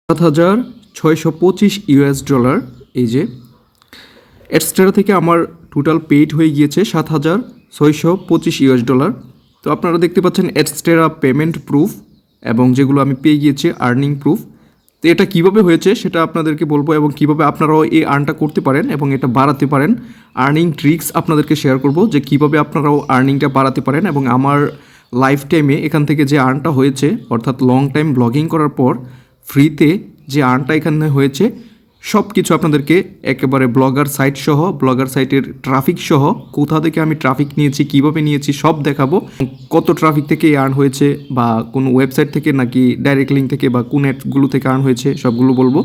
$7,625 এই যে এক্সট্রা থেকে আমার টোটাল পেইড হয়ে গিয়েছে $7,625। তো আপনারা দেখতে পাচ্ছেন এক্সট্রা পেমেন্ট প্রুফ এবং যেগুলো আমি পেয়ে গিয়েছি আর্নিং প্রুফ। তো এটা কীভাবে হয়েছে সেটা আপনাদেরকে বলবো এবং কীভাবে আপনারাও এই আর্নটা করতে পারেন এবং এটা বাড়াতে পারেন। আর্নিং ট্রিক্স আপনাদেরকে শেয়ার করব যে কীভাবে আপনারাও আর্নিংটা বাড়াতে পারেন এবং আমার লাইফ টাইমে এখান থেকে যে আর্নটা হয়েছে অর্থাৎ লং টাইম ব্লগিং করার পর ফ্রিতে যে আর্নটা এখানে হয়েছে সব কিছু আপনাদেরকে একেবারে ব্লগার সাইট সহ ব্লগার সাইটের ট্রাফিক সহ কোথা থেকে আমি ট্রাফিক নিয়েছি কীভাবে নিয়েছি সব দেখাবো। কত ট্রাফিক থেকে আর্ন হয়েছে বা কোন ওয়েবসাইট থেকে নাকি ডাইরেক্ট লিঙ্ক থেকে বা কোন অ্যাডগুলো থেকে আর্ন হয়েছে সবগুলো বলবো।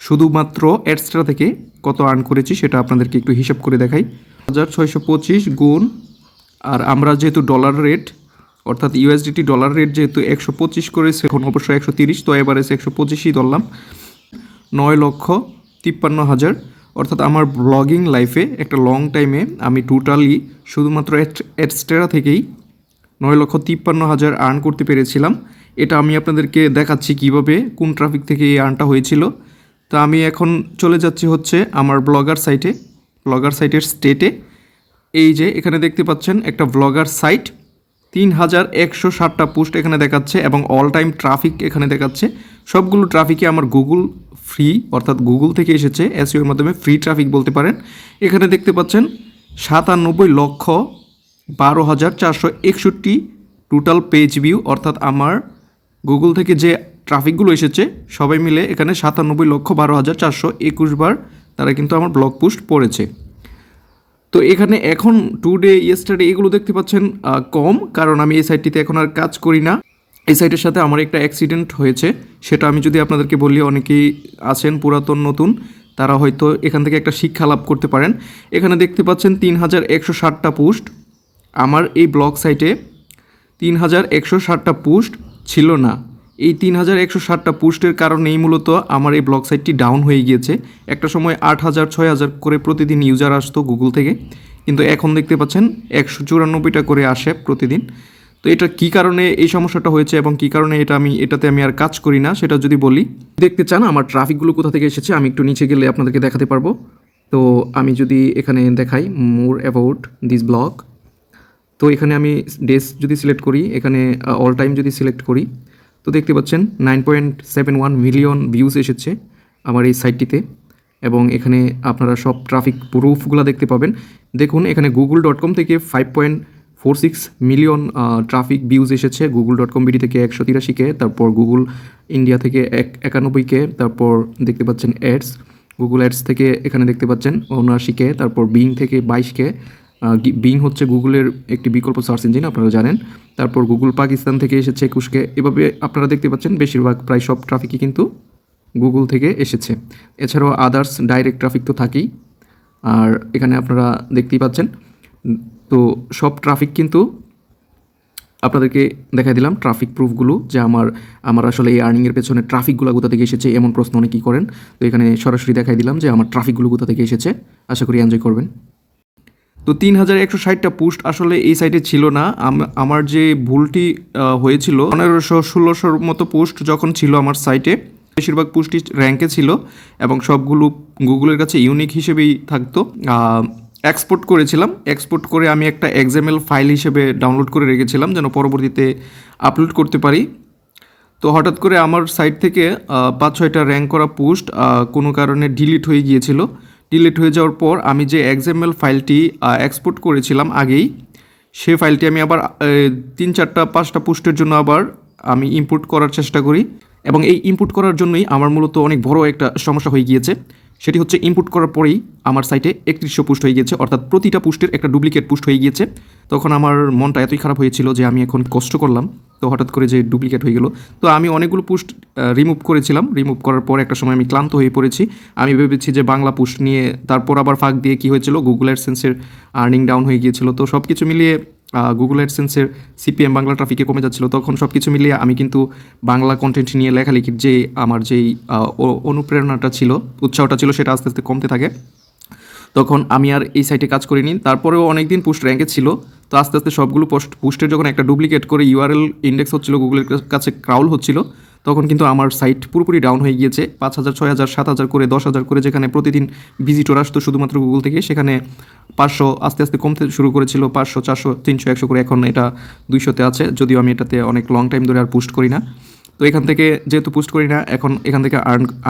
শুধুমাত্র এক্সট্রা থেকে কত আর্ন করেছি সেটা আপনাদেরকে একটু হিসাব করে দেখাই। 1625 গুণ, আর আমরা যেহেতু ডলার রেট অর্থাৎ ইউএসডিটি ডলার রেট যেহেতু 125 করেছে এখন অবশ্য 130, তো এভারেজ 125ই ধরলাম। 9,53,000 অর্থাৎ আমার ব্লগিং লাইফে একটা লং টাইমে আমি টোটালি শুধুমাত্র এক্সট্রা থেকেই 9,53,000 আর্ন করতে পেরেছিলাম। এটা আমি আপনাদেরকে দেখাচ্ছি কিভাবে কোন ট্রাফিক থেকে এই আর্নটা হয়েছিল। তো আমি এখন চলে যাচ্ছি হচ্ছে আমার ব্লগার সাইটের স্টেটে। এই যে এখানে দেখতে পাচ্ছেন একটা ব্লগার সাইট, 3,160টা পোস্ট এখানে দেখাচ্ছে এবং অল টাইম ট্রাফিক এখানে দেখাচ্ছে। সবগুলো ট্রাফিকে আমার গুগল ফ্রি অর্থাৎ গুগল থেকে এসেছে, এসইওর মাধ্যমে ফ্রি ট্রাফিক বলতে পারেন। এখানে দেখতে পাচ্ছেন 97,12,461 টোটাল পেজ ভিউ, অর্থাৎ আমার গুগল থেকে যে ট্রাফিকগুলো এসেছে সবাই মিলে এখানে 97,12,421 বার তারা কিন্তু আমার ব্লগ পোস্ট পড়েছে। তো এখানে এখন টুডে ইয়েস্টারডে এগুলো দেখতে পাচ্ছেন কম, কারণ আমি এই সাইটটিতে এখন আর কাজ করি না। এই সাইটের সাথে আমার একটা অ্যাক্সিডেন্ট হয়েছে, সেটা আমি যদি আপনাদেরকে বলি অনেকেই আছেন পুরাতন নতুন তারা হয়তো এখান থেকে একটা শিক্ষা লাভ করতে পারেন। এখানে দেখতে পাচ্ছেন 3,160টা পোস্ট। আমার এই ব্লগ সাইটে 3,160টা পোস্ট ছিল না। এই 3,160টা পোস্টের কারণেই মূলত আমার এই ব্লগ সাইটটি ডাউন হয়ে গিয়েছে। একটা সময় 8,000 6,000 করে প্রতিদিন ইউজার আসতো গুগল থেকে, কিন্তু এখন দেখতে পাচ্ছেন 194টা করে আসে প্রতিদিন। তো এটা কী কারণে এই সমস্যাটা হয়েছে এবং কী কারণে এটাতে আমি আর কাজ করি না সেটা যদি বলি, দেখতে চান আমার ট্রাফিকগুলো কোথা থেকে এসেছে আমি একটু নিচে গেলে আপনাদেরকে দেখাতে পারবো। তো আমি যদি এখানে দেখাই মোর অ্যাবাউট দিস ব্লগ, তো এখানে আমি ডেস যদি সিলেক্ট করি, এখানে অল টাইম যদি সিলেক্ট করি, তো দেখতে পাচ্ছেন 9.71 মিলিয়ন ভিউজ এসেছে আমার এই সাইটটিতে। এবং এখানে আপনারা সব ট্রাফিক প্রুফগুলো দেখতে পাবেন। দেখুন এখানে google.com থেকে 5.46 মিলিয়ন ট্রাফিক ভিউজ এসেছে, google.com বিডি থেকে 183K, তারপর গুগল ইন্ডিয়া থেকে 91K, তারপর দেখতে পাচ্ছেন অ্যাডস, গুগল অ্যাডস থেকে এখানে দেখতে পাচ্ছেন 79K, তারপর বিং থেকে 22K। বিং হচ্ছে গুগলের একটি বিকল্প সার্চ ইঞ্জিন আপনারা জানেন। তারপর গুগল পাকিস্তান থেকে এসেছে 21K। এভাবে আপনারা দেখতে পাচ্ছেন বেশিরভাগ প্রায় সব ট্রাফিকই কিন্তু গুগল থেকে এসেছে। এছাড়াও আদার্স ডাইরেক্ট ট্রাফিক তো থাকেই। আর এখানে আপনারা দেখতেই পাচ্ছেন, তো সব ট্রাফিক কিন্তু আপনাদেরকে দেখাই দিলাম ট্রাফিক প্রুফগুলো যে আমার আসলে এই আর্নিংয়ের পেছনে ট্রাফিকগুলো কোথা থেকে এসেছে এমন প্রশ্ন অনেকেই করেন। তো এখানে সরাসরি দেখাই দিলাম যে আমার ট্রাফিকগুলো কোথা থেকে এসেছে। আশা করি এনজয় করবেন। তো 3,160টা পোস্ট আসলে এই সাইটে ছিল না। আমার যে ভুলটি হয়েছিল 1500-1600 মতো পোস্ট যখন ছিল আমার সাইটে, বেশিরভাগ পোস্টই র্যাঙ্কে ছিল এবং সবগুলো গুগলের কাছে ইউনিক হিসেবেই থাকতো। এক্সপোর্ট করেছিলাম, এক্সপোর্ট করে আমি একটা XML ফাইল হিসেবে ডাউনলোড করে রেখেছিলাম যেন পরবর্তীতে আপলোড করতে পারি। তো হঠাৎ করে আমার সাইট থেকে 5-6টা র্যাঙ্ক করা পোস্ট কোনো কারণে ডিলিট হয়ে গিয়েছিল। ডিলিট হয়ে যাওয়ার পর আমি যে XML ফাইলটি এক্সপোর্ট করেছিলাম আগেই, সে ফাইলটি আমি আবার 3-4-5টা পোস্টের জন্য আবার আমি ইম্পোর্ট করার চেষ্টা করি এবং এই ইম্পোর্ট করার জন্যই আমার মূলত অনেক বড় একটা সমস্যা হয়ে গিয়েছে। সেটি হচ্ছে ইনপুট করার পরেই আমার সাইটে 3100 পোস্ট হয়ে গিয়েছে, অর্থাৎ প্রতিটা পোস্টের একটা ডুপ্লিকেট পোস্ট হয়ে গিয়েছে। তখন আমার মনটা এতই খারাপ হয়েছিল যে আমি এখন কষ্ট করলাম, তো হঠাৎ করে যে ডুপ্লিকেট হয়ে গেল। তো আমি অনেকগুলো পোস্ট রিমুভ করেছিলাম। রিমুভ করার পর একটা সময় আমি ক্লান্ত হয়ে পড়েছি। আমি ভেবেছি যে বাংলা পোস্ট নিয়ে, তারপর আবার ফাঁক দিয়ে কী হয়েছিল, গুগল অ্যাডসেন্সের আর্নিং ডাউন হয়ে গিয়েছিল। তো সব কিছু মিলিয়ে গুগল অ্যাডসেন্সের CPM বাংলা ট্রাফিকে কমে যাচ্ছিল। তখন সব কিছু মিলিয়ে আমি কিন্তু বাংলা কন্টেন্ট নিয়ে লেখালেখির যে আমার যেই অনুপ্রেরণাটা ছিল, উৎসাহটা ছিল, সেটা আস্তে আস্তে কমতে থাকে। তখন আমি আর এই সাইটে কাজ করিনি। তারপরেও অনেকদিন পোস্ট র্যাঙ্কে ছিল। তো আস্তে আস্তে সবগুলো পোস্টের যখন একটা ডুপ্লিকেট করে URL ইন্ডেক্স হচ্ছিল, গুগলের কাছে ক্রাউল হচ্ছিল, তখন কিন্তু আমার সাইট পুরোপুরি ডাউন হয়ে গিয়েছে। 5,000, 6,000, 7,000 করে, 10,000 করে যেখানে প্রতিদিন ভিজিটর আসতো শুধুমাত্র গুগল থেকে, সেখানে 500 আস্তে আস্তে কমতে শুরু করেছিল। 500, 400, 300, 100 করে, এখন এটা 200-তে আছে। যদিও আমি এটাতে অনেক লং টাইম ধরে আর পোস্ট করি না। তো এখান থেকে যেহেতু পোস্ট করি না, এখন এখান থেকে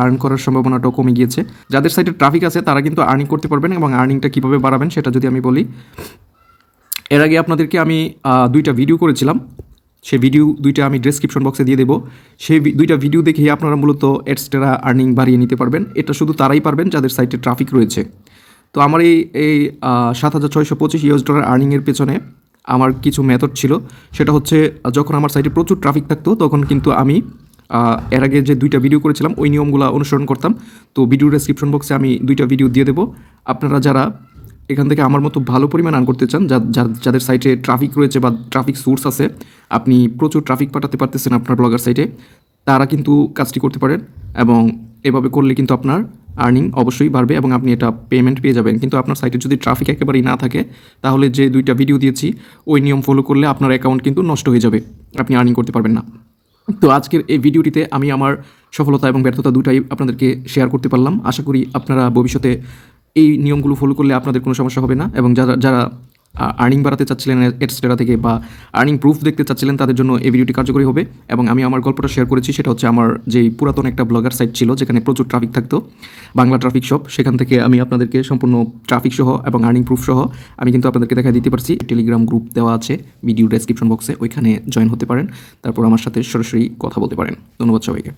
আর্ন করার সম্ভাবনাটাও কমে গিয়েছে। যাদের সাইটে ট্রাফিক আছে তারা কিন্তু আর্নিং করতে পারবেন, এবং আর্নিংটা কীভাবে বাড়াবেন সেটা যদি আমি বলি, এর আগে আপনাদেরকে আমি 2টা ভিডিও করেছিলাম। সেই ভিডিও 2টা আমি ডেসক্রিপশন বক্সে দিয়ে দেবো। সেই 2টা ভিডিও দেখেই আপনারা মূলত এক্সট্রা আর্নিং বাড়িয়ে নিতে পারবেন। এটা শুধু তারাই পারবেন যাদের সাইটে ট্রাফিক রয়েছে। তো আমার এই $7,625 আর্নিংয়ের পেছনে আমার কিছু মেথড ছিল। সেটা হচ্ছে, যখন আমার সাইটে প্রচুর ট্রাফিক থাকতো তখন কিন্তু আমি এর আগে যে 2টা ভিডিও করেছিলাম ওই নিয়মগুলো অনুসরণ করতাম। তো ভিডিও ডেসক্রিপশন বক্সে আমি 2টা ভিডিও দিয়ে দেবো। আপনারা যারা এখান থেকে আমার মতো ভালো পরিমাণ আর্ন করতে চান, যাদের সাইটে ট্রাফিক রয়েছে বা ট্রাফিক সোর্স আছে, আপনি প্রচুর ট্রাফিক পাঠাতে পারতেছেন আপনার ব্লগার সাইটে, তারা কিন্তু কাজটি করতে পারেন। এবং এভাবে করলে কিন্তু আপনার আর্নিং অবশ্যই বাড়বে এবং আপনি এটা পেমেন্ট পেয়ে যাবেন। কিন্তু আপনার সাইটে যদি ট্রাফিক একেবারেই না থাকে, তাহলে যে 2টা ভিডিও দিয়েছি ওই নিয়ম ফলো করলে আপনার অ্যাকাউন্ট কিন্তু নষ্ট হয়ে যাবে, আপনি আর্নিং করতে পারবেন না। তো আজকের এই ভিডিওটিতে আমি আমার সফলতা এবং ব্যর্থতা দুটাই আপনাদেরকে শেয়ার করতে পারলাম। আশা করি আপনারা ভবিষ্যতে এই নিয়মগুলো ফলো করলে আপনাদের কোনো সমস্যা হবে না। এবং যারা আর্নিং বাড়াতে চাচ্ছিলেন এক্সট্রা থেকে, বা আর্নিং প্রুফ দেখতে চাচ্ছিলেন, তাদের জন্য এই ভিডিওটি কার্যকরী হবে। এবং আমি আমার গল্পটা শেয়ার করেছি, সেটা হচ্ছে আমার যেই পুরাতন একটা ব্লগার সাইট ছিল যেখানে প্রচুর ট্রাফিক থাকতো, বাংলা ট্রাফিক শপ, সেখান থেকে আমি আপনাদেরকে সম্পূর্ণ ট্রাফিক সহ এবং আর্নিং প্রুফ সহ আমি কিন্তু আপনাদেরকে দেখা দিতে পারছি। টেলিগ্রাম গ্রুপ দেওয়া আছে ভিডিও ডেসক্রিপশন বক্সে, ওইখানে জয়েন হতে পারেন। তারপর আমার সাথে সরাসরি কথা বলতে পারেন। ধন্যবাদ সবাইকে।